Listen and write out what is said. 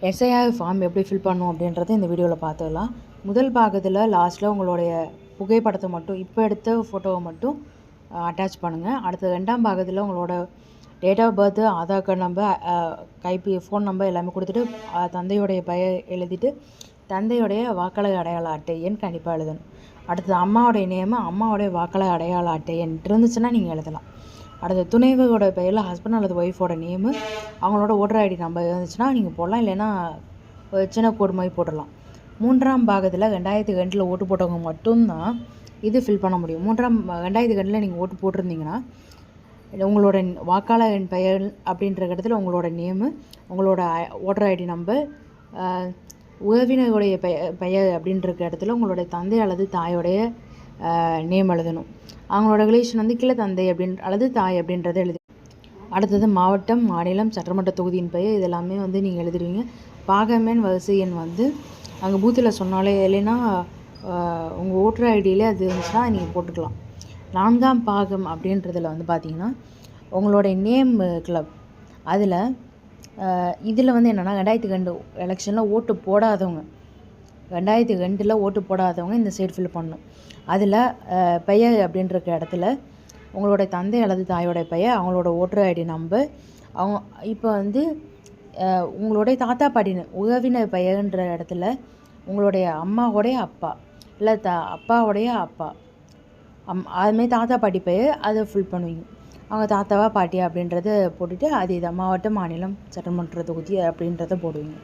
SIR form எப்படி fill பண்ணணும் அப்படின்றத இந்த வீடியோவில் பார்த்துக்கலாம். முதல் பாகத்தில் லாஸ்ட்டில் உங்களுடைய புகைப்படத்தை மட்டும் இப்போ எடுத்த ஃபோட்டோவை மட்டும் அட்டாச் பண்ணுங்கள். அடுத்த 2ஆம் பாகத்தில் உங்களோட date of birth, Aadhaar card number, phone number எல்லாமே கொடுத்துட்டு தந்தையுடைய பெயர் எழுதிட்டு தந்தையுடைய வாக்காளர் அடையாள அட்டை எண் கண்டிப்பாக எழுதணும். அடுத்தது அம்மாவுடைய நேமு, அம்மாவுடைய வாக்காளர் அடையாள அட்டை எண் இருந்துச்சுன்னா நீங்கள் எழுதலாம். அடுத்த துணைவரோட பெயரில் ஹஸ்பண்ட் அல்லது ஒய்ஃபோட நேமு, அவங்களோட ஓட்டர் ஐடி நம்பர் இருந்துச்சுன்னா நீங்கள் போடலாம், இல்லைன்னா சின்ன கோடு மாதிரி போடலாம். 3ஆம் பாகத்தில் 2002 ஓட்டு போட்டவங்க மட்டும்தான் இது ஃபில் பண்ண முடியும். 2002 நீங்கள் ஓட்டு போட்டிருந்தீங்கன்னா உங்களோட வாக்காளர் எண் பெயர் அப்படின்ற இடத்துல உங்களோட நேமு, உங்களோட ஓட்டர் ஐடி நம்பர், உறவினருடைய பெயர் அப்படின்ற இடத்துல உங்களுடைய தந்தை அல்லது தாயோடைய நேம் எழுதணும். அவங்களோட ரிலேஷன் கீழே தந்தை அல்லது தாய் அப்படின்றத எழுதி. அடுத்தது மாவட்டம், மாநிலம், சட்டமன்ற தொகுதியின் பெயர் இதெல்லாமே நீங்கள் எழுதிடுவீங்க. பாகமேன் வரிசை எண் அங்கே பூத்தில் சொன்னாலே, இல்லைன்னா உங்கள் ஓட்டர் ஐடியிலே அது இருந்துச்சுன்னா நீங்கள் போட்டுக்கலாம். 4ஆம் பாகம் அப்படின்றதில் பார்த்தீங்கன்னா உங்களுடைய நேம் கிளப் அதில் இதில் என்னென்னா 2002 எலெக்ஷனில் ஓட்டு போடாதவங்க, 2002 ஓட்டு போடாதவங்க இந்த சைடு ஃபில் பண்ணணும். அதில் பெயர் அப்படின்ற இடத்துல உங்களோட தந்தை அல்லது தாயோட பெயர், அவங்களோட ஓட்டர் ஐடி நம்பர், அவங்க இப்போ உங்களுடைய தாத்தா பாட்டின்னு உறவினர் பெயர்ன்ற இடத்துல உங்களுடைய அம்மாவோடைய அப்பா இல்லை அப்பாவோடைய அப்பா அதுமாரி தாத்தா பாட்டி பெயர் அதை ஃபில் பண்ணுவீங்க. அவங்க தாத்தாவா பாட்டியா அப்படின்றத போட்டுட்டு அது மாவட்டம், மாநிலம், சட்டமன்ற தொகுதி அப்படின்றத போடுவீங்க.